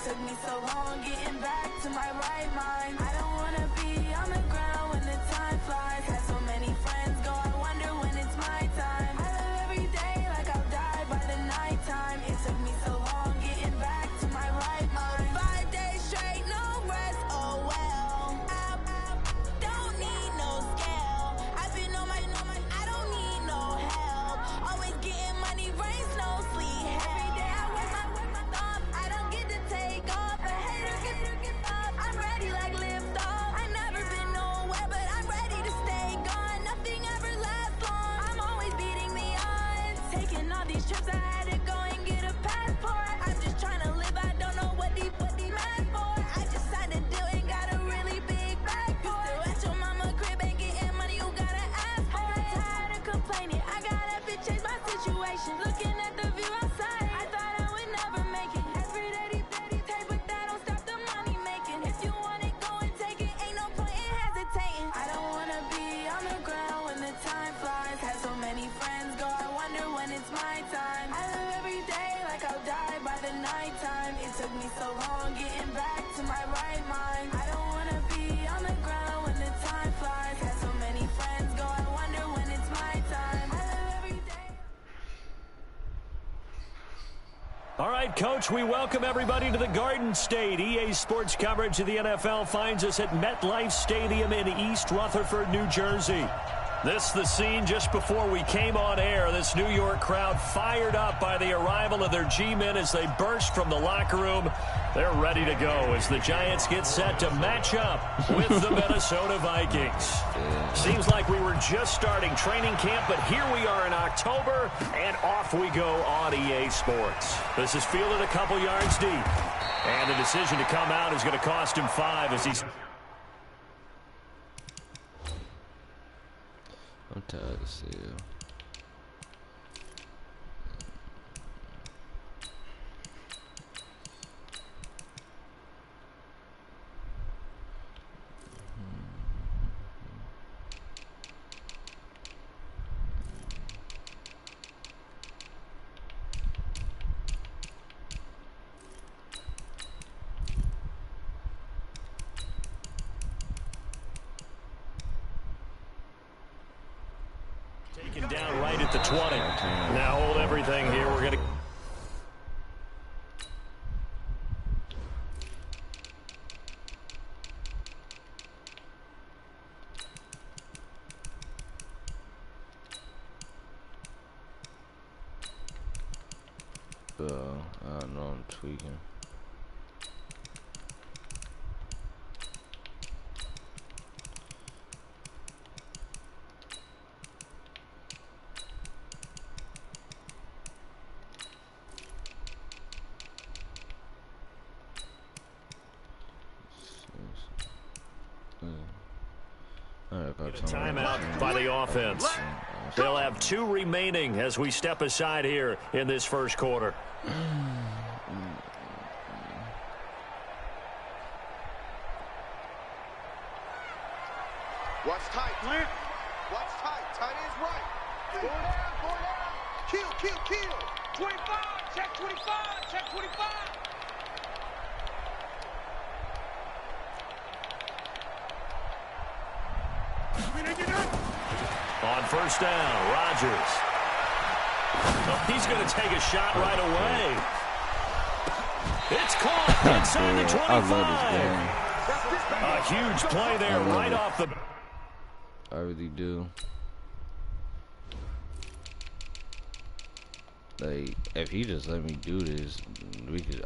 took me so long getting back to my right mind. I don't wanna be on the ground when the time flies. Had so many friends go, I wonder when it's my time. I live every day like I'll die by the nighttime. It took me so long getting back to my right mind. 5 days straight, no rest, oh well. I don't need no scale. I've been on my, I don't need no help. Always getting money, rain, snow, sleet, every day I work my thumb. I don't get to take off. A hater get up. I'm ready like lift off. I never been nowhere, but I'm ready to stay gone. Nothing ever lasts long. I'm always beating the odds. Taking all these trips, I had to go and get a passport. I'm just trying to live. I don't know what these mad for. I just signed a deal and got a really big bag for it. Still at your mama crib and getting money, you gotta ask for it. Tired of complaining, I gotta change my situation. Looking at the view outside, I thought I would never make it. Every day, take, but that don't stop the money making. If you want it, go and take it. Ain't no point in hesitating. I don't wanna be on the ground when the time flies. Had so many friends go, I wonder when it's my time. I live every day like I'll die by the nighttime. It took me so long getting back to my right mind. I don't wanna be on the ground when the time flies. Had so many friends go, I wonder when it's my time. I live every day. All right, Coach, we welcome everybody to the Garden State. EA Sports coverage of the NFL finds us at MetLife Stadium in East Rutherford, New Jersey. This the scene just before we came on air. This New York crowd fired up by the arrival of their G-men as they burst from the locker room. They're ready to go as the Giants get set to match up with the Minnesota Vikings. Seems like we were just starting training camp, but here we are in October, and off we go on EA Sports. This is fielded a couple yards deep, and the decision to come out is going to cost him 5 as he's... I'm tired of seeing. Taken down right at the 20. Now hold everything here. We're going to... I don't know, I'm tweaking. Timeout by the offense. They'll have 2 remaining as we step aside here in this first quarter. Watch tight. Watch tight. Tight is right. Go down. Kill. 25. Check 25. Check 25. On first down, Rodgers. Oh, he's going to take a shot right away. It's caught inside the 25. A huge play there right off the... I really do. Like, if he just let me do this,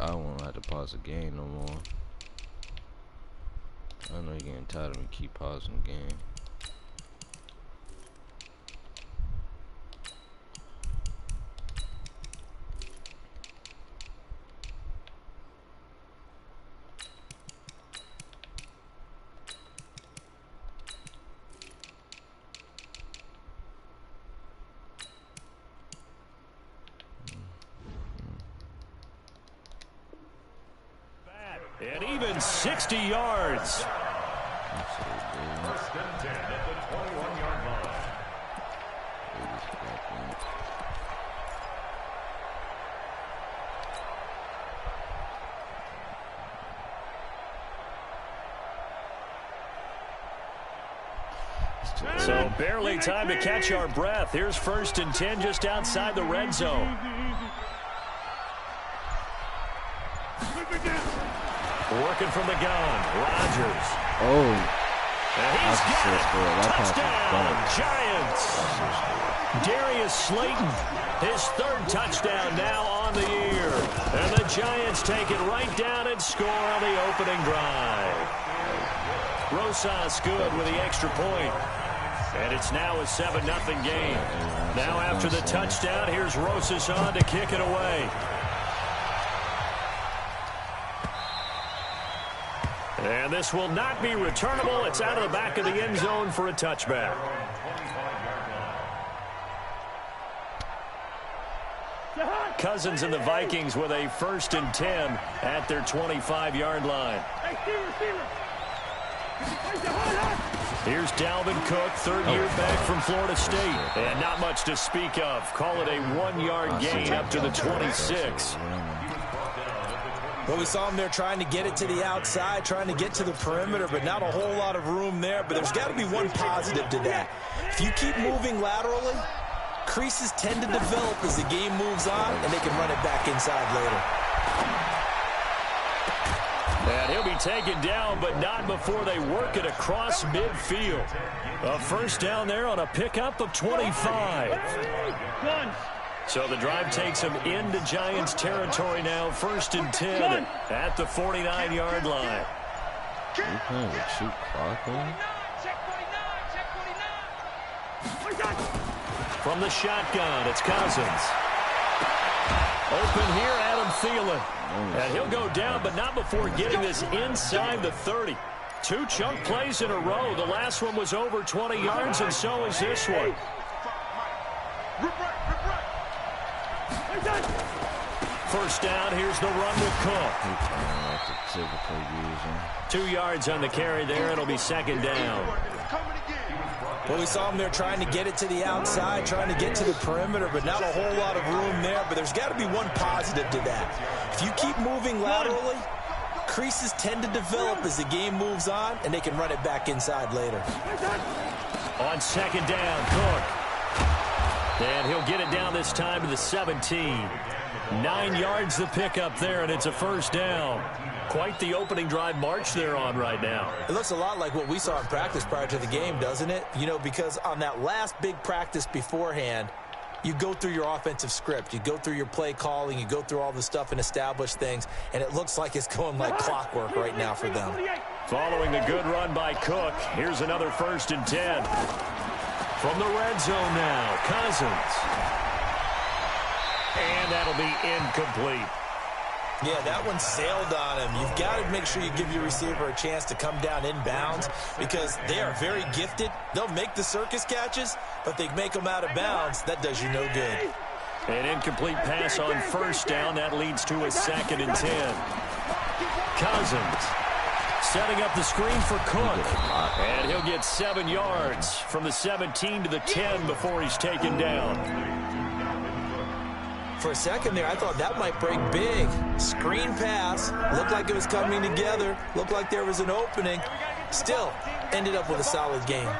I won't have to pause the game no more. I know you're getting tired of me keep pausing the game. And even 60 yards. First and 10 at the 21-yard line. So barely time to catch our breath. Here's 1st and 10 just outside the red zone. Working from the gun, Rodgers. Oh, And he's got it. Touchdown, Giants. Darius Slayton, his 3rd touchdown now on the year. And the Giants take it right down and score on the opening drive. Rosas good with the extra point. And it's now a 7-0 game. Now after the touchdown, here's Rosas on to kick it away. And this will not be returnable. It's out of the back of the end zone for a touchback. Cousins and the Vikings with a 1st and 10 at their 25-yard line. Here's Dalvin Cook, 3rd year back from Florida State. And not much to speak of. Call it a 1-yard gain up to the 26. Well, we saw him there trying to get it to the outside, trying to get to the perimeter, but not a whole lot of room there. But there's got to be one positive to that. If you keep moving laterally, creases tend to develop as the game moves on, and they can run it back inside later. And he'll be taken down, but not before they work it across midfield. A 1st down there on a pickup of 25. So the drive takes him into Giants territory now. 1st and 10 at the 49-yard line. You playing with shoot clock on? From the shotgun, it's Cousins. Open here, Adam Thielen. And he'll go down, but not before getting this inside the 30. 2 chunk plays in a row. The last one was over 20 yards, and so is this one. 1st down, here's the run with Cook. 2 yards on the carry there. It'll be 2nd down. Well, we saw him there trying to get it to the outside, trying to get to the perimeter, but not a whole lot of room there. But there's got to be one positive to that. If you keep moving laterally, creases tend to develop as the game moves on, and they can run it back inside later. On 2nd down, Cook. And he'll get it down this time to the 17. 9 yards the pickup there, and it's a 1st down. Quite the opening drive march they're on right now. It looks a lot like what we saw in practice prior to the game, doesn't it? You know, because on that last big practice beforehand, you go through your offensive script. You go through your play calling. You go through all the stuff and establish things, and it looks like it's going like clockwork right now for them. Following the good run by Cook, here's another 1st and 10. From the red zone now, Cousins. And that'll be incomplete. Yeah, that one sailed on him. You've got to make sure you give your receiver a chance to come down inbounds because they are very gifted. They'll make the circus catches, but they make them out of bounds. That does you no good. An incomplete pass on 1st down. That leads to a 2nd and 10. Cousins setting up the screen for Cook. And he'll get 7 yards from the 17 to the 10 before he's taken down. For a second there, I thought that might break big. Screen pass. Looked like it was coming together. Looked like there was an opening. Still, ended up with a solid game.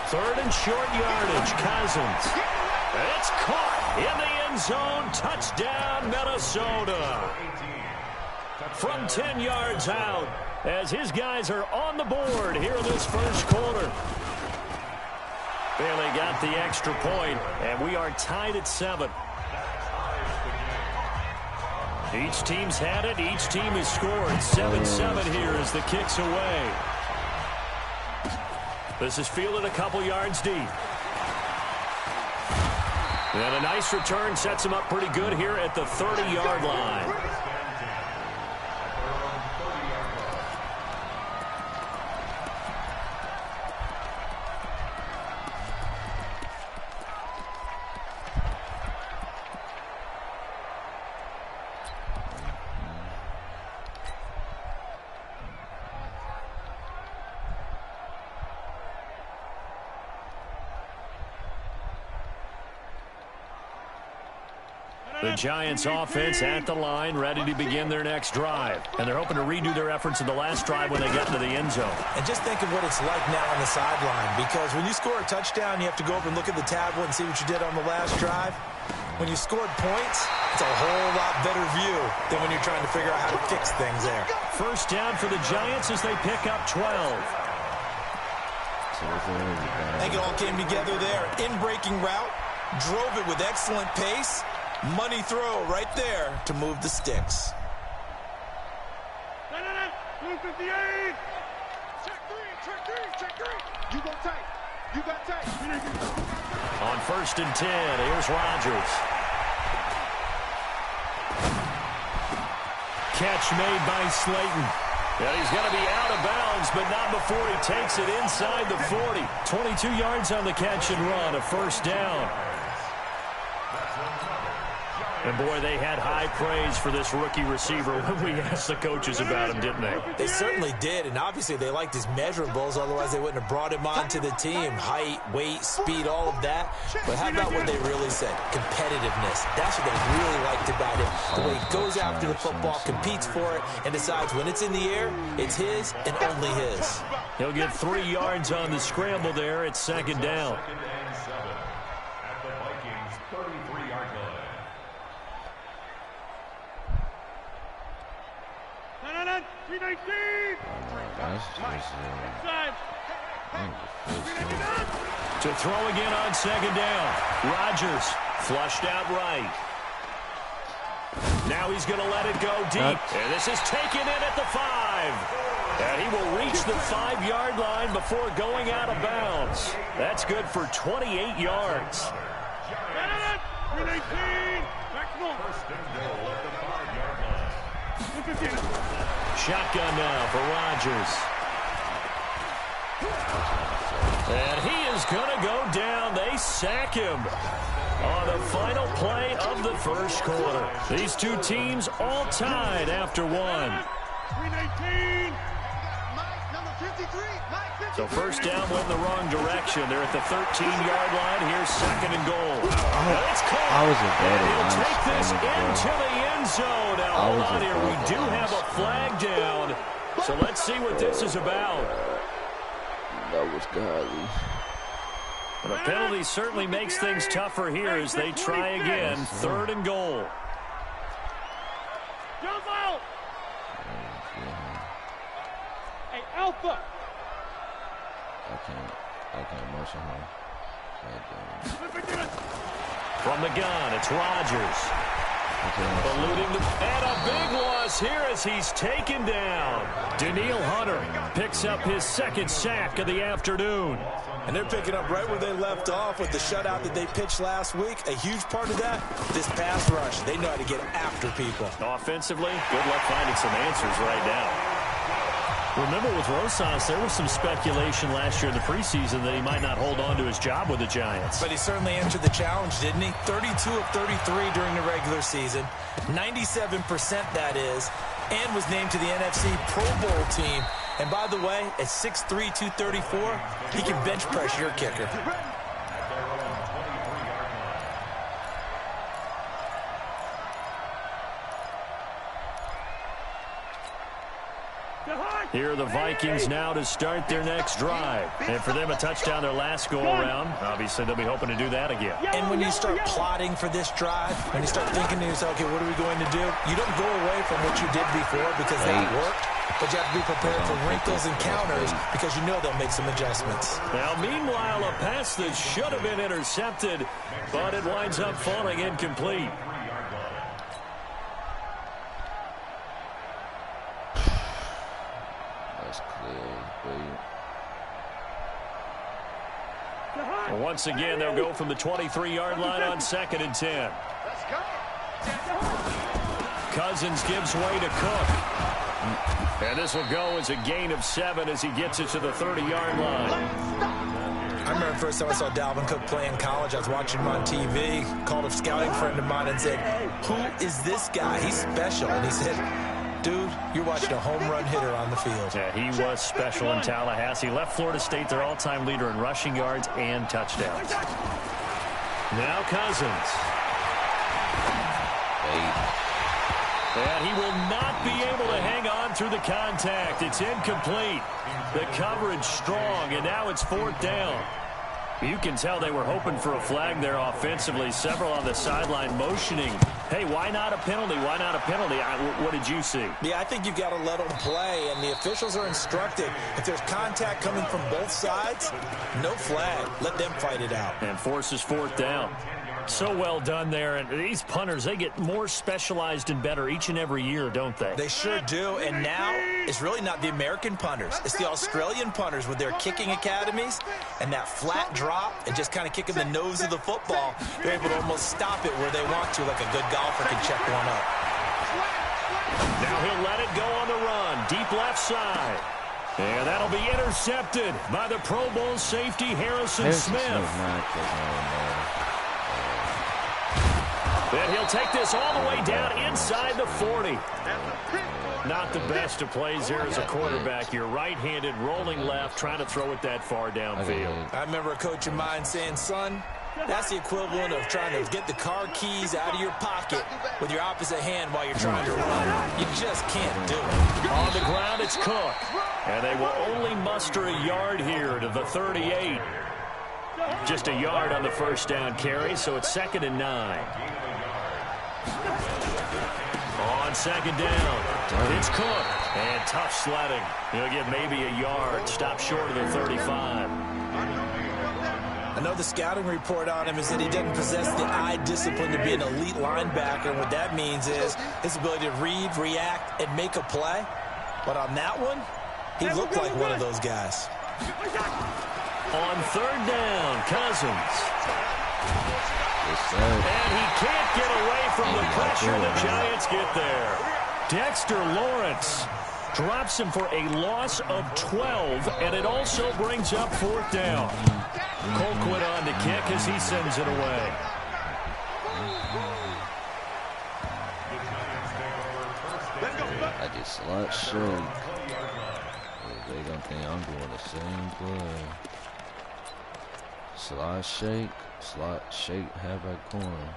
3rd and short yardage, Cousins. It's caught in the end zone. Touchdown, Minnesota. From 10 yards out, as his guys are on the board here in this 1st quarter. Bailey got the extra point, and we are tied at 7. Each team's had it. Each team has scored. 7-7 here as the kick's away. This is fielded a couple yards deep. And a nice return sets him up pretty good here at the 30-yard line. The Giants offense at the line, ready to begin their next drive. And they're hoping to redo their efforts in the last drive when they get into the end zone. And just think of what it's like now on the sideline, because when you score a touchdown, you have to go over and look at the tablet and see what you did on the last drive. When you scored points, it's a whole lot better view than when you're trying to figure out how to fix things there. First down for the Giants as they pick up 12. I think it all came together there. In-breaking route, drove it with excellent pace. Money throw right there to move the sticks. Check three. You go tight. You got tight. On 1st and 10, here's Rodgers. Catch made by Slayton. And he's going to be out of bounds, but not before he takes it inside the 40. 22 yards on the catch and run, a first down. And, boy, they had high praise for this rookie receiver when we asked the coaches about him, didn't they? They certainly did, and obviously they liked his measurables. Otherwise, they wouldn't have brought him onto the team. Height, weight, speed, all of that. But how about what they really said? Competitiveness. That's what they really liked about him. The way he goes after the football, competes for it, and decides when it's in the air, it's his and only his. He'll get 3 yards on the scramble there. It's 2nd down. At the Vikings 33-yard line. To throw again on 2nd down. Rodgers flushed out right. Now he's going to let it go deep. And this is taken in at the 5. And he will reach the 5-yard line before going out of bounds. That's good for 28 yards. Shotgun now for Rodgers. And he is going to go down. They sack him on the final play of the first quarter. These two teams all tied after one. So first down went in the wrong direction. They're at the 13-yard line. Here's 2nd and goal. It's caught. I was a and he'll take this into the end zone. Now, hold on here. We do have a flag down. So let's see what this is about. That was godly. The penalty certainly makes things tougher here as they try again. 3rd and goal. Jump out! Hey, Alpha! I can't motion him. From the gun, it's Rodgers. Eluding and a big loss here as he's taken down. Daniil Hunter picks up his 2nd sack of the afternoon. And they're picking up right where they left off with the shutout that they pitched last week. A huge part of that, this pass rush. They know how to get after people. Offensively, good luck finding some answers right now. Remember with Rosas, there was some speculation last year in the preseason that he might not hold on to his job with the Giants. But he certainly answered the challenge, didn't he? 32 of 33 during the regular season. 97% that is. And was named to the NFC Pro Bowl team. And by the way, at 6'3", 234, he can bench press your kicker. Here are the Vikings now to start their next drive. And for them, a touchdown their last go-around. Obviously, they'll be hoping to do that again. And when you start plotting for this drive, when you start thinking to yourself, okay, what are we going to do? You don't go away from what you did before because that worked. But you have to be prepared for wrinkles and counters because you know they'll make some adjustments. Now, meanwhile, a pass that should have been intercepted, but it winds up falling incomplete. Once again, they'll go from the 23-yard line on 2nd and 10. Cousins gives way to Cook. And this will go as a gain of 7 as he gets it to the 30-yard line. I remember the first time I saw Dalvin Cook play in college. I was watching him on TV, called a scouting friend of mine and said, who is this guy? He's special. And he said, dude, you're watching a home run hitter on the field. Yeah, he was special in Tallahassee. Left Florida State their all-time leader in rushing yards and touchdowns. Now Cousins. And he will not be able to hang on through the contact. It's incomplete. The coverage strong, and now it's 4th down. You can tell they were hoping for a flag there offensively. Several on the sideline motioning, hey, why not a penalty? Why not a penalty? What did you see? Yeah, I think you've got to let them play, and the officials are instructed. If there's contact coming from both sides, no flag. Let them fight it out. And forces 4th down. So well done there. And these punters, they get more specialized and better each and every year, don't they? They sure do. And now it's really not the American punters. It's the Australian punters with their kicking academies and that flat drop and just kind of kicking the nose of the football. They're able to almost stop it where they want to, like a good golfer can check one up. Now he'll let it go on the run. Deep left side. And that'll be intercepted by the Pro Bowl safety Harrison Smith. And he'll take this all the way down inside the 40. Not the best of plays here as a quarterback. You're right-handed, rolling left, trying to throw it that far downfield. I remember a coach of mine saying, son, that's the equivalent of trying to get the car keys out of your pocket with your opposite hand while you're trying to run. You just can't do it. On the ground, it's Cook. And they will only muster a yard here to the 38. Just a yard on the first down carry, so it's 2nd and 9. On 2nd down, it's Cook. And tough sledding. He'll get maybe a yard. Stop short of the 35. I know the scouting report on him is that he doesn't possess the eye discipline to be an elite linebacker. And what that means is his ability to read, react, and make a play. But on that one, he looked like one of those guys. On 3rd down, Cousins. And he can't get away from the pressure. The Giants get there. Dexter Lawrence drops him for a loss of 12, and it also brings up 4th down. Colquitt on to kick as he sends it away. I just slot shake. They gonna think I'm doing the same play. Slot shake, halfback corner.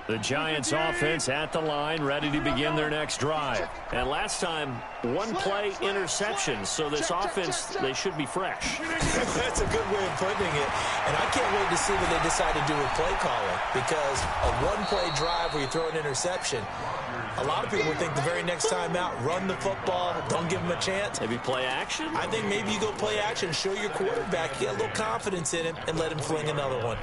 The Giants offense at the line, ready to begin their next drive. And last time, one play interception, so this offense, they should be fresh. That's a good way of putting it. And I can't wait to see what they decide to do with play calling, because a one-play drive where you throw an interception, a lot of people would think the very next time out, run the football, don't give them a chance. Maybe play action? I think maybe you go play action, show your quarterback, you get a little confidence in him, and let him fling another one.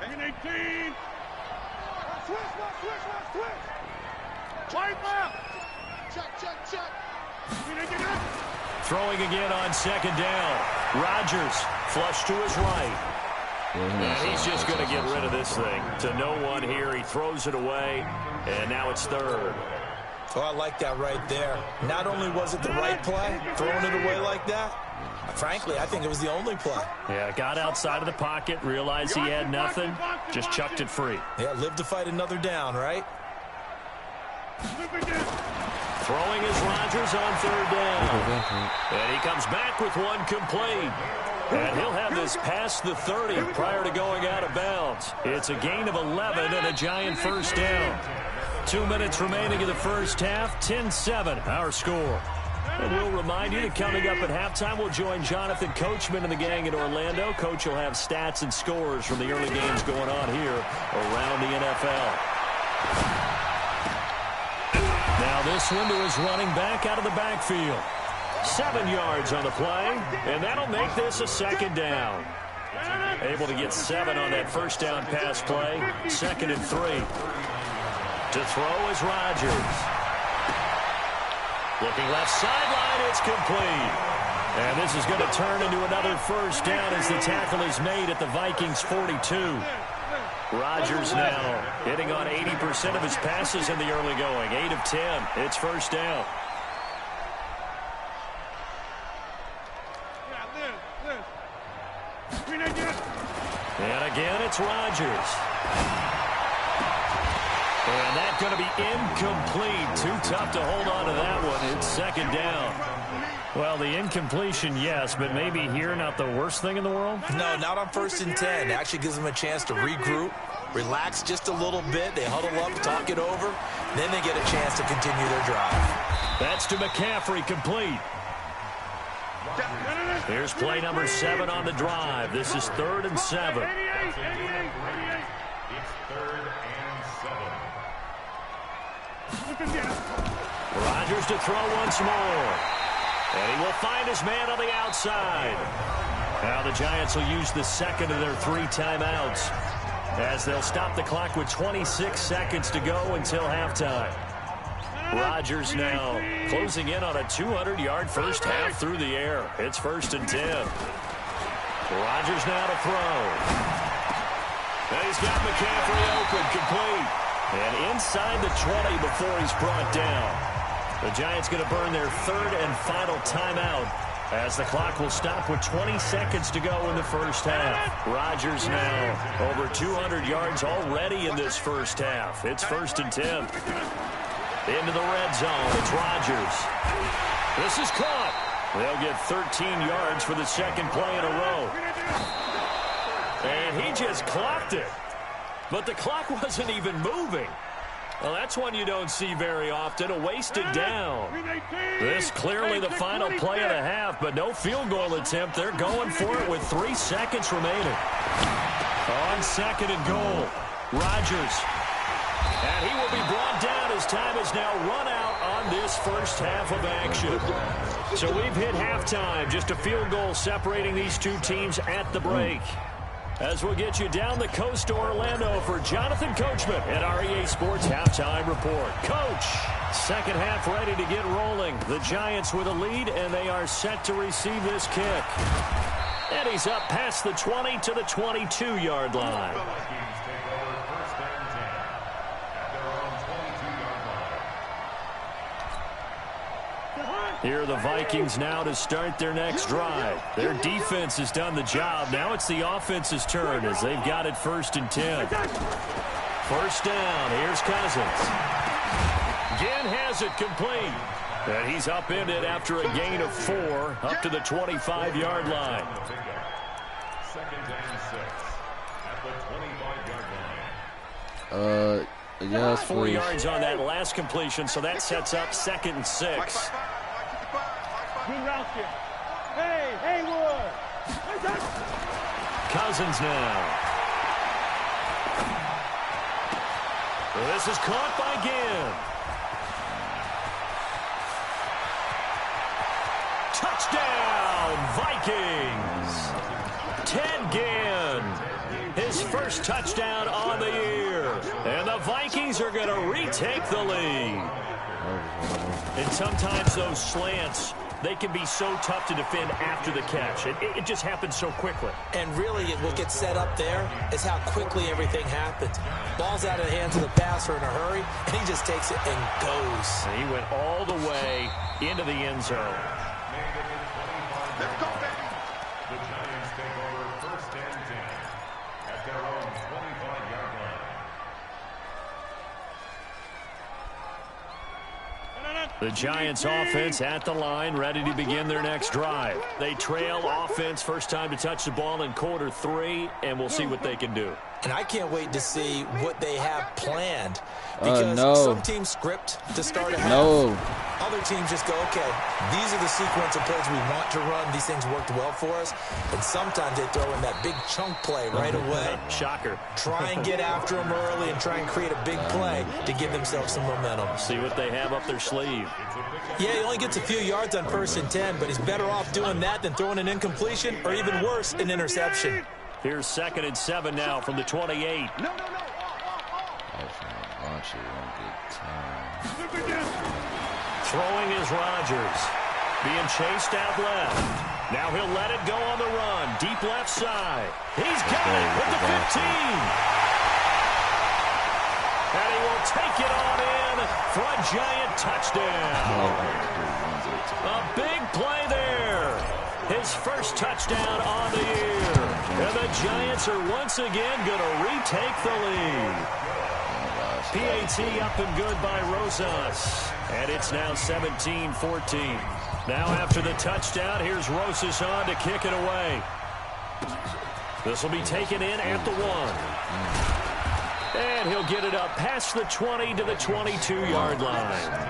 Taking 18. Switch. Right left. Check. Throwing again on 2nd down. Rodgers flush to his right. And he's just going to get rid of this thing. To no one here. He throws it away, and now it's 3rd. Oh, I like that right there. Not only was it the right play, throwing it away like that, frankly, I think it was the only play. Yeah, got outside of the pocket, realized he had nothing, just chucked it free. Yeah, live to fight another down, right? Throwing is Rodgers on 3rd down. And he comes back with one complete. And he'll have this past the 30 prior to going out of bounds. It's a gain of 11 and a Giant first down. 2 minutes remaining in the first half, 10-7 our score. And we'll remind you that coming up at halftime, we'll join Jonathan Coachman and the gang in Orlando. Coach will have stats and scores from the early games going on here around the NFL. Now this one to his running back out of the backfield. 7 yards on the play, and that'll make this a 2nd down. Able to get 7 on that first down pass play. 2nd and 3. To throw is Rodgers. Looking left sideline, it's complete. And this is going to turn into another first down as the tackle is made at the Vikings 42. Rodgers now hitting on 80% of his passes in the early going. 8 of 10. It's first down. And again, it's Rodgers. And that's going to be incomplete. Too tough to hold on to that one. It's second down. Well, the incompletion, yes, but maybe here not the worst thing in the world? No, not on 1st and 10. It actually gives them a chance to regroup, relax just a little bit. They huddle up, talk it over. Then they get a chance to continue their drive. That's to McCaffrey, complete. Here's play number 7 on the drive. This is 3rd and 7. It's 3rd and 7. Rodgers to throw once more. And he will find his man on the outside. Now the Giants will use the second of their 3 timeouts as they'll stop the clock with 26 seconds to go until halftime. Rodgers now closing in on a 200-yard first half through the air. It's 1st and 10. Rodgers now to throw. And he's got McCaffrey open, complete. And inside the 20 before he's brought down. The Giants going to burn their 3rd and final timeout as the clock will stop with 20 seconds to go in the first half. Rodgers now over 200 yards already in this first half. It's 1st and 10. Into the red zone. It's Rodgers. This is caught. They'll get 13 yards for the second play in a row. And he just clocked it. But the clock wasn't even moving. Well, that's one you don't see very often, a wasted down. This clearly the final play of the half, but no field goal attempt. They're going for it with 3 seconds remaining. On 2nd and goal, Rodgers. And he will be brought down as time is now run out on this first half of action. So we've hit halftime, just a field goal separating these two teams at the break. As we'll get you down the coast to Orlando for Jonathan Coachman at our EA Sports Halftime Report. Coach, second half ready to get rolling. The Giants with a lead, and they are set to receive this kick. And he's up past the 20 to the 22-yard line. Here are the Vikings now to start their next drive. Their defense has done the job. Now it's the offense's turn as they've got it 1st and 10. First down. Here's Cousins. Again has it complete. And he's upended after a gain of 4 up to the 25-yard line. 2nd and 6 at the 25-yard line. Yeah, 4 yards on that last completion, so that sets up 2nd and 6. Good route here. Hey, Haywood. Cousins now. This is caught by Ginn. Touchdown, Vikings. Ted Ginn. His first touchdown on the year. And the Vikings are going to retake the lead. And sometimes those slants, they can be so tough to defend after the catch. It just happens so quickly. And really, what gets set up there is how quickly everything happens. Ball's out of the hands of the passer in a hurry, and he just takes it and goes. And he went all the way into the end zone. Let's go, baby. The Giants take over 1st and 10 at their own 25-yard line. The Giants offense at the line, ready to begin their next drive. They trail offense, first time to touch the ball in quarter 3, and we'll see what they can do. And I can't wait to see what they have planned. Because some teams script to start a half. Other teams just go, okay, these are the sequence of plays we want to run. These things worked well for us. And sometimes they throw in that big chunk play right away. Shocker. Try and get after them early and try and create a big play to give themselves some momentum. See what they have up their sleeve. Yeah, he only gets a few yards on 1st and 10, but he's better off doing that than throwing an incompletion or even worse, an interception. Here's 2nd and 7 now from the 28. Throwing is Rodgers. Being chased out left. Now he'll let it go on the run. Deep left side. He's got it with the 15. And he will take it on in for a Giant touchdown. A big play there. His first touchdown on the year. And the Giants are once again going to retake the lead. PAT up and good by Rosas. And it's now 17-14. Now after the touchdown, here's Rosas on to kick it away. This will be taken in at the 1. And he'll get it up past the 20 to the 22-yard line.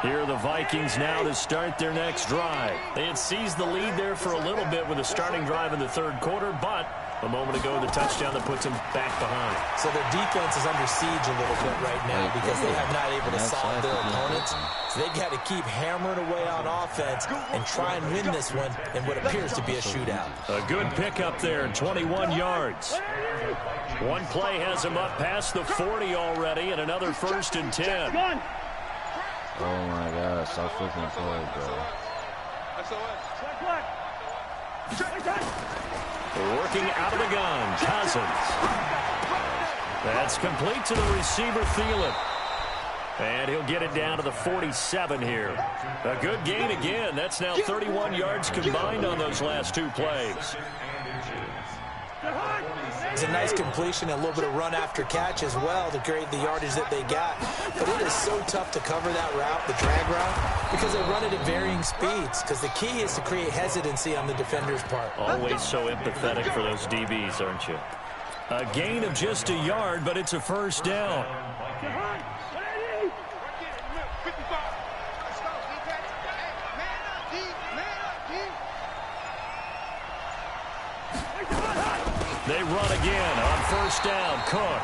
Here are the Vikings now to start their next drive. They had seized the lead there for a little bit with a starting drive in the third quarter, but a moment ago the touchdown that puts them back behind. So their defense is under siege a little bit right now because they have not able to solve their opponents. So they've got to keep hammering away on offense and try and win this one in what appears to be a shootout. A good pickup there, 21 yards. One play has him up past the 40 already, and another 1st and 10. Oh my God, stop flipping forward, bro. Working out of the gun, Cousins. That's complete to the receiver, Thielen. And he'll get it down to the 47 here. A good gain again. That's now 31 yards combined on those last 2 plays. It's a nice completion and a little bit of run after catch as well to create the yardage that they got. But it is so tough to cover that route, the drag route, because they run it at varying speeds. Because the key is to create hesitancy on the defender's part. Always so empathetic for those DBs, aren't you? A gain of just a yard, but it's a 1st down. They run again on 1st down. Cook.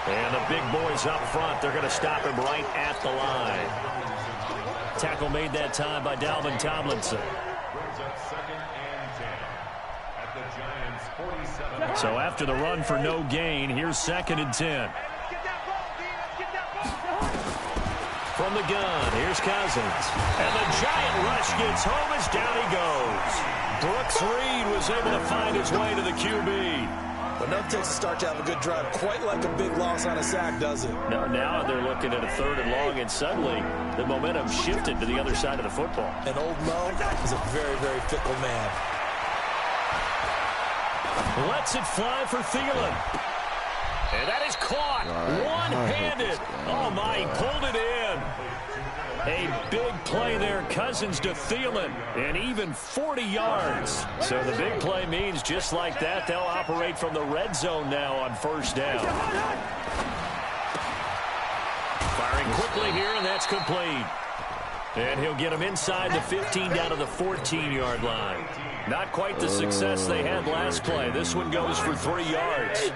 And the big boys up front. They're going to stop him right at the line. Tackle made that time by Dalvin Tomlinson. So after the run for no gain, here's 2nd and 10. From the gun, here's Cousins. And the giant rush gets home as down he goes. Brooks Reed was able to find his way to the QB. But enough takes to start to have a good drive. Quite like a big loss on a sack, does it? No, now they're looking at a 3rd and long, and suddenly the momentum shifted to the other side of the football. And old Mo is a very, very fickle man. Lets it fly for Thielen. And that is caught. One-handed. Oh, my, he pulled it in. A big play there, Cousins to Thielen, and even 40 yards. So the big play means just like that, they'll operate from the red zone now on 1st down. Firing quickly here, and that's complete. And he'll get him inside the 15 down to the 14-yard line. Not quite the success they had last play. This one goes for 3 yards.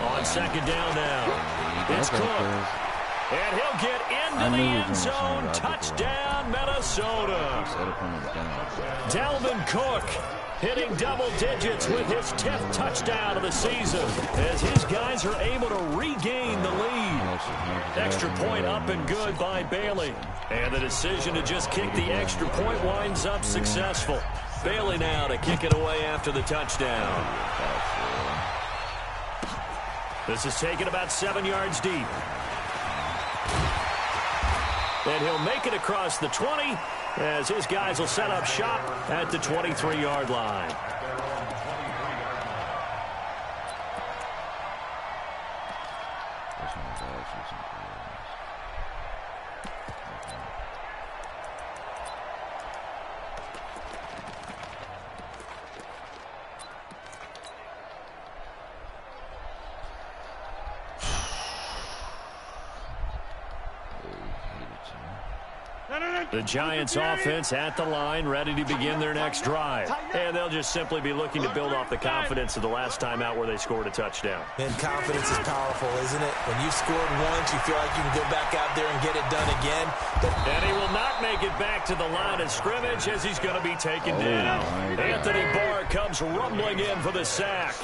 On 2nd down now. It's Cook. And he'll get into the end zone. Touchdown, Minnesota. Dalvin Cook hitting double digits with his 10th touchdown of the season as his guys are able to regain the lead. Extra point up and good by Bailey. And the decision to just kick the extra point winds up successful. Bailey now to kick it away after the touchdown. This is taken about 7 yards deep. And he'll make it across the 20 as his guys will set up shop at the 23-yard line. The Giants offense at the line, ready to begin their next drive. And they'll just simply be looking to build off the confidence of the last time out where they scored a touchdown. And confidence is powerful, isn't it? When you've scored once, you feel like you can go back out there and get it done again. And he will not make it back to the line of scrimmage as he's going to be taken down. Anthony Barr comes rumbling in for the sack.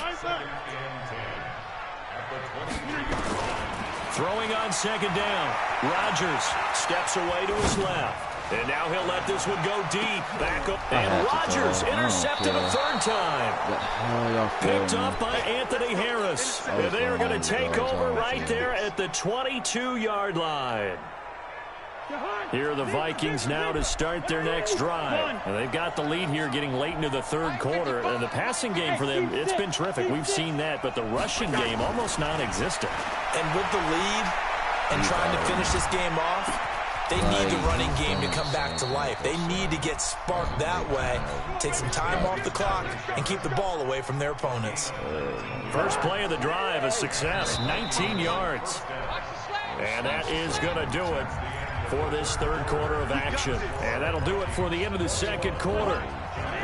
Throwing on 2nd down. Rodgers steps away to his left. And now he'll let this one go deep. Back up. And Rodgers intercepted a 3rd time. Picked up by Anthony Harris. And they are going to take over right there at the 22-yard line. Here are the Vikings now to start their next drive. And they've got the lead here getting late into the third quarter. And the passing game for them, it's been terrific. We've seen that, but the rushing game almost non-existent. And with the lead and trying to finish this game off, they need the running game to come back to life. They need to get sparked that way, take some time off the clock, and keep the ball away from their opponents. First play of the drive, a success, 19 yards. And that is going to do it for this third quarter of action. And that'll do it for the end of the second quarter.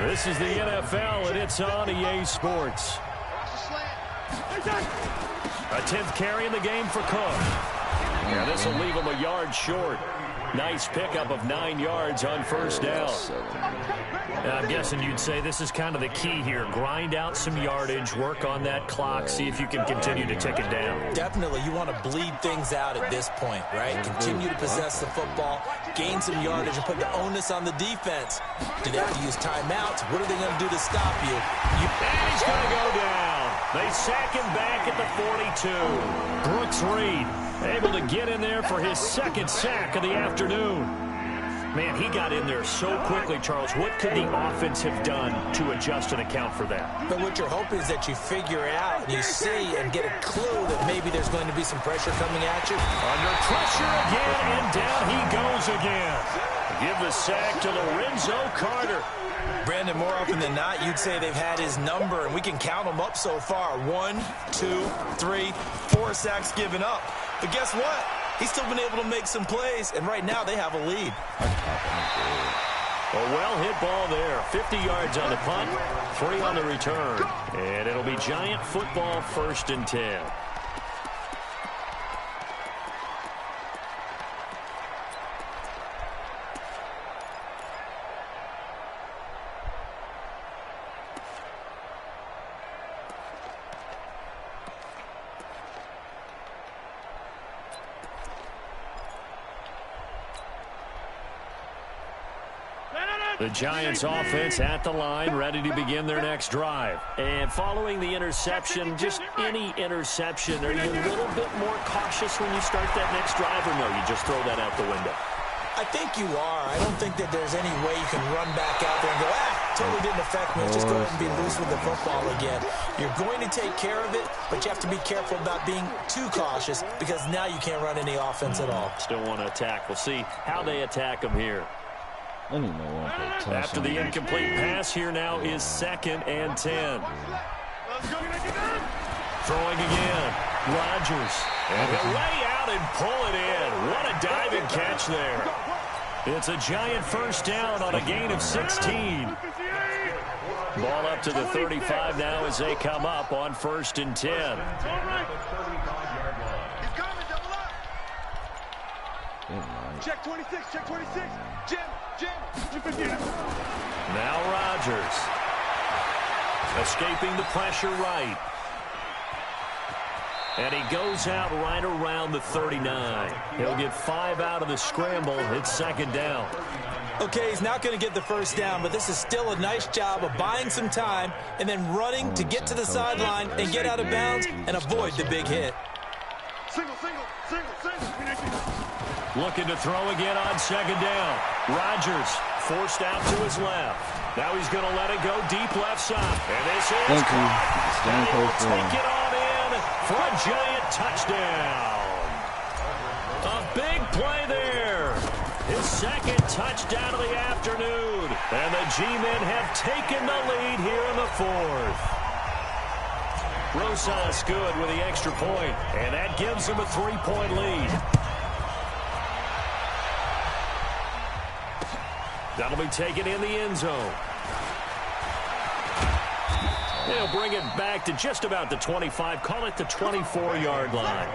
This is the NFL, and it's on EA Sports. A 10th carry in the game for Cook. Yeah, this will leave him a yard short. Nice pickup of 9 yards on first down. And I'm guessing you'd say this is kind of the key here. Grind out some yardage, work on that clock, see if you can continue to tick it down. Definitely, you want to bleed things out at this point, right? Continue to possess the football, gain some yardage, and put the onus on the defense. Do they have to use timeouts? What are they going to do to stop you? And he's going to go down. They sack him back at the 42. Brooks Reed able to get in there for his second sack of the afternoon. Man, he got in there so quickly, Charles. What could the offense have done to adjust and account for that? But what you're hoping is that you figure out, and you see and get a clue that maybe there's going to be some pressure coming at you. Under pressure again, and down he goes again. Give the sack to Lorenzo Carter. Brandon, more often than not, you'd say they've had his number, and we can count them up so far. 1, 2, 3, 4 sacks given up. But guess what? He's still been able to make some plays, and right now they have a lead. A well-hit ball there. 50 yards on the punt, 3 on the return. And it'll be Giant football, 1st and 10. The Giants offense at the line, ready to begin their next drive. And following the interception, just any interception, are you a little bit more cautious when you start that next drive, or no, you just throw that out the window? I think you are. I don't think that there's any way you can run back out there and go, totally didn't affect me. Let's just go ahead and be loose with the football again. You're going to take care of it, but you have to be careful about being too cautious because now you can't run any offense at all. Still want to attack. We'll see how they attack them here. After the incomplete pass, here now is 2nd and 10. Throwing again. Rodgers. And he'll lay out and pull it in. What a diving catch there. It's a Giant first down on a gain of 16. Ball up to the 35 now as they come up on 1st and 10. Check 26, check 26. Jim. Now Rodgers. Escaping the pressure right. And he goes out right around the 39. He'll get 5 out of the scramble. It's 2nd down. Okay, he's not going to get the first down, but this is still a nice job of buying some time and then running to get to the sideline and get out of bounds and avoid the big hit. Single. Looking to throw again on 2nd down. Rodgers forced out to his left. Now he's going to let it go deep left side. And this is caught. And he will take it on in for a Giant touchdown. A big play there. His 2nd touchdown of the afternoon. And the G-men have taken the lead here in the 4th. Rosas good with the extra point. And that gives him a 3-point lead. That'll be taken in the end zone. They'll bring it back to just about the 25. Call it the 24-yard line.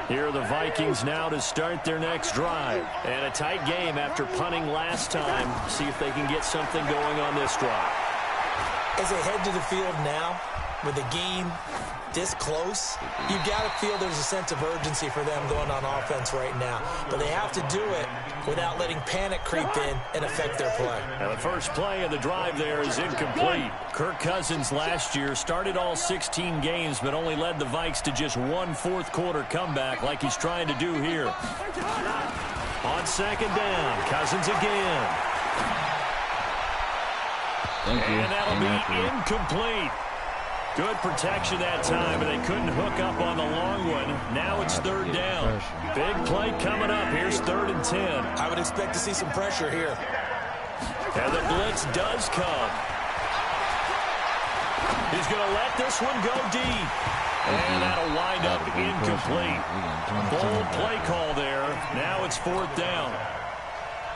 Here are the Vikings now to start their next drive. And a tight game after punting last time. See if they can get something going on this drive. As they head to the field now, with a game this close, you got to feel there's a sense of urgency for them going on offense right now. But they have to do it without letting panic creep in and affect their play. And the first play of the drive there is incomplete. Kirk Cousins last year started all 16 games but only led the Vikes to just one fourth-quarter comeback like he's trying to do here. On second down, Cousins again. And that'll be incomplete. Good protection that time, but they couldn't hook up on the long one. Now it's third down. Big play coming up. Here's 3rd and 10. I would expect to see some pressure here. And the blitz does come. He's going to let this one go deep. And that'll wind up incomplete. Bold play call there. Now it's 4th down.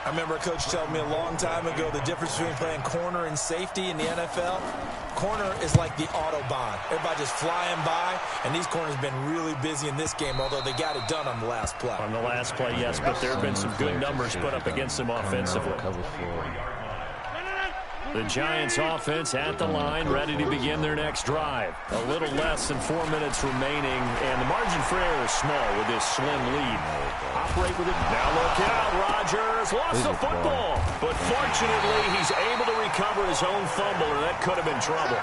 I remember a coach telling me a long time ago the difference between playing corner and safety in the NFL. Corner is like the Autobahn. Everybody just flying by, and these corners have been really busy in this game, although they got it done on the last play. On the last play, yes, but there have been some good numbers put up against them offensively. The Giants offense at the line, ready to begin their next drive. A little less than 4 minutes remaining, and the margin for error is small with this slim lead. Operate with it. Now look out, Rodgers lost the football. But fortunately, he's able to recover his own fumble, or that could have been trouble.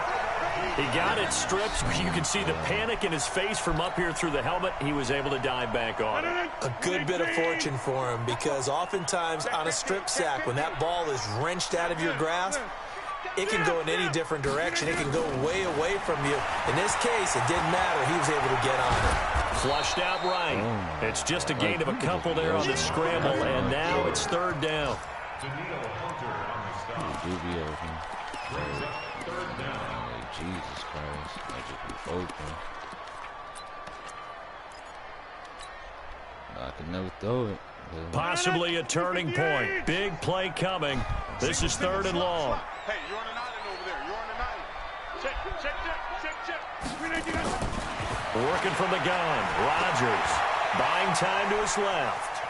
He got it stripped. You can see the panic in his face from up here through the helmet. He was able to dive back on it. A good bit of fortune for him, because oftentimes on a strip sack, when that ball is wrenched out of your grasp, it can go in any different direction. It can go way away from you. In this case, it didn't matter. He was able to get on it. Flushed out right. It's just a gain of a couple there on the scramble, and now it's 3rd down. Jesus Christ, I just be open. I can never throw it. Possibly a turning point. Big play coming. This is 3rd and long. Hey, you're on an island over there. You're on an island. Check. Working from the gun. Rodgers buying time to his left.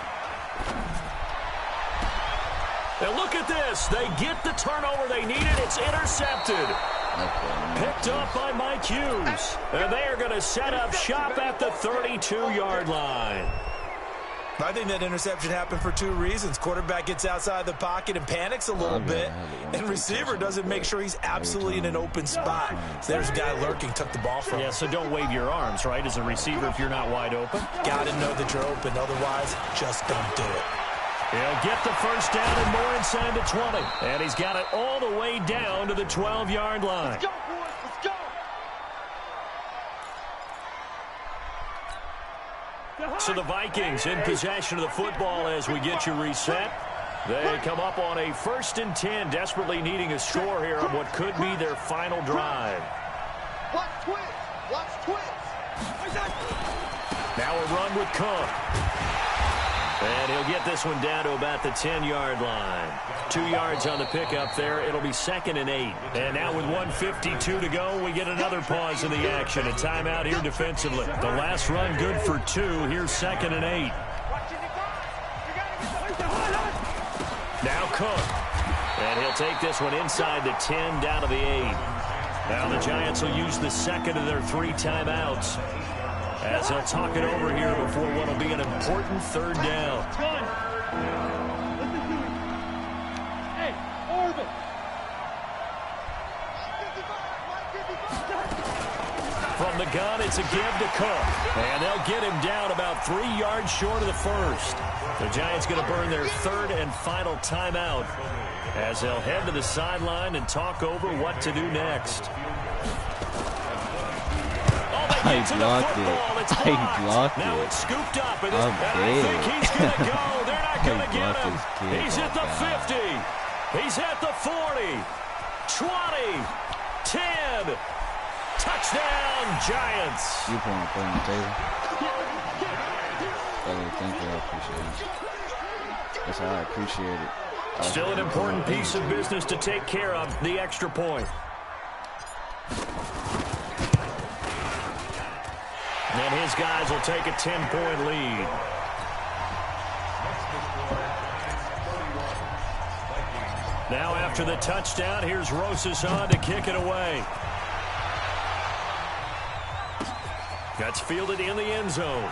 And look at this. They get the turnover they needed. It's intercepted. Picked up by Mike Hughes. And they are going to set up shop at the 32-yard line. I think that interception happened for 2 reasons. Quarterback gets outside the pocket and panics a little bit, and receiver doesn't make sure he's absolutely in an open spot. So there's a guy lurking, took the ball from him. Yeah, so don't wave your arms, right, as a receiver if you're not wide open. Got to know that you're open. Otherwise, just don't do it. He'll get the first down and more inside the 20. And he's got it all the way down to the 12-yard line. Let's go, boys. Let's go. So the Vikings in possession of the football as we get you reset. They come up on a 1st and 10, desperately needing a score here on what could be their final drive. Watch twins. Watch twins. Now a run with Cook. And he'll get this one down to about the 10-yard line. 2 yards on the pickup there. It'll be 2nd and 8. And now with 1:52 to go, we get another pause in the action. A timeout here defensively. The last run good for 2. Here's 2nd and 8. Now Cook. And he'll take this one inside the 10 down to the 8. Now the Giants will use the second of their 3 timeouts, as they'll talk it over here before what will be an important 3rd down. Hey, Orville. From the gun, it's a give to Cook. And they'll get him down about 3 yards short of the first. The Giants going to burn their 3rd and final timeout as they'll head to the sideline and talk over what to do next. I blocked it. I blocked now it. it's scooped up, and I'm I dead. think he's going to go. They're not going to get him. He's at the 50. He's at the 40. 20. 10. Touchdown, Giants. You put on the table. Thank you. I appreciate it. That's how I appreciate it. Still an important piece of business to take care of, the extra point. And his guys will take a 10-point lead. Now after the touchdown, here's Rosas on to kick it away. That's fielded in the end zone.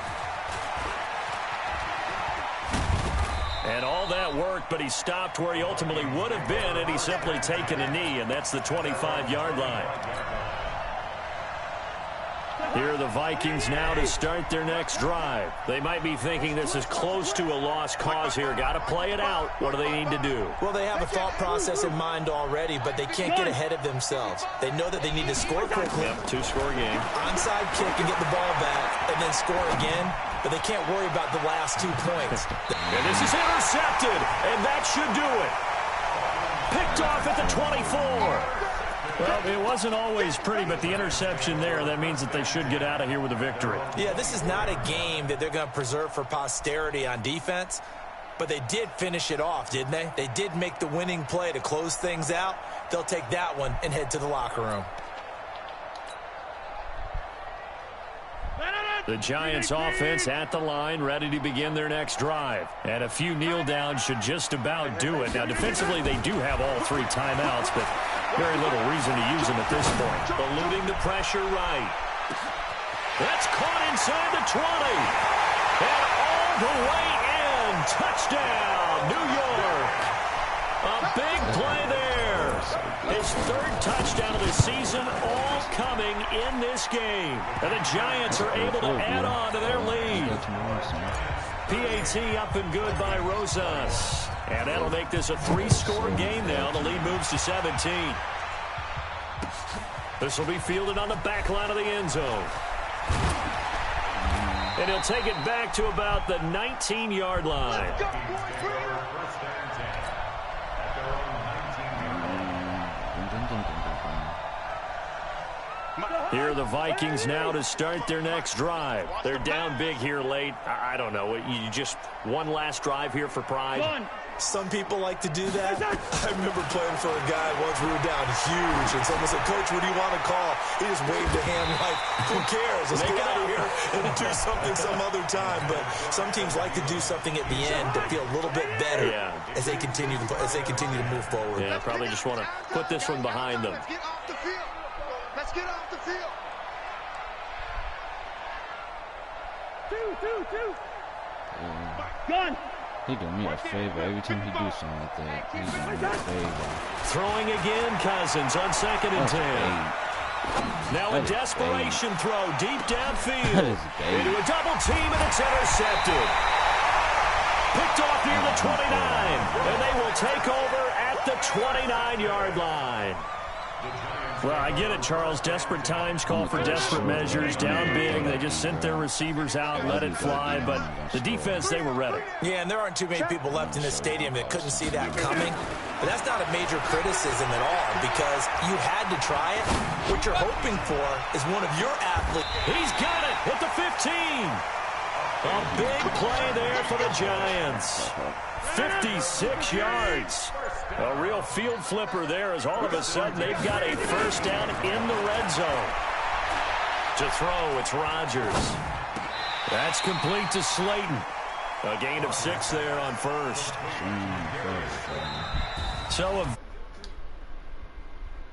And all that work, but he stopped where he ultimately would have been, and he's simply taken a knee, and that's the 25-yard line. Here are the Vikings now to start their next drive. They might be thinking this is close to a lost cause here. Got to play it out. What do they need to do? Well, they have a thought process in mind already, but they can't get ahead of themselves. They know that they need to score quickly. Yep, two-score game. Onside kick and get the ball back, and then score again. But they can't worry about the last 2 points. And this is intercepted, and that should do it. Picked off at the 24. Well, it wasn't always pretty, but the interception there, that means that they should get out of here with a victory. Yeah, this is not a game that they're going to preserve for posterity on defense, but they did finish it off, didn't they? They did make the winning play to close things out. They'll take that one and head to the locker room. The Giants offense at the line, ready to begin their next drive. And a few kneel downs should just about do it. Now, defensively, they do have all 3 timeouts, but very little reason to use them at this point. Eluding the pressure right. That's caught inside the 20. And all the way in. Touchdown, New York. A big play there. His 3rd touchdown of the season, all coming in this game. And the Giants are able to add on to their lead. PAT up and good by Rosas. And that'll make this a 3-score game now. The lead moves to 17. This will be fielded on the back line of the end zone. And he'll take it back to about the 19-yard line. Here are the Vikings now to start their next drive. They're down big here late. I don't know. You just one last drive here for pride? Some people like to do that. I remember playing for a guy once we were down huge, and someone said, "Coach, what do you want to call?" He just waved a hand like, who cares? Let's get out of here and do something some other time. But some teams like to do something at the end to feel a little bit better as they continue to move forward. Yeah, probably just want to put this one behind them. Let's get off the field. Let's get off the field. Two. Gun. He doing me a favor every time he do something like that. He's doing me a favor. Throwing again, Cousins on 2nd and 10. Now a desperation throw deep downfield into a double team, and it's intercepted. Picked off near the 29, and they will take over at the 29-yard line. Well, I get it, Charles. Desperate times call for desperate measures. Down big, they just sent their receivers out and let it fly. But the defense, they were ready. Yeah, and there aren't too many people left in this stadium that couldn't see that coming. But that's not a major criticism at all, because you had to try it. What you're hoping for is one of your athletes. He's got it at the 15. A big play there for the Giants. 56 yards. A real field flipper there, as all of a sudden they've got a first down in the red zone. To throw, it's Rodgers. That's complete to Slayton. A gain of 6 there on first. So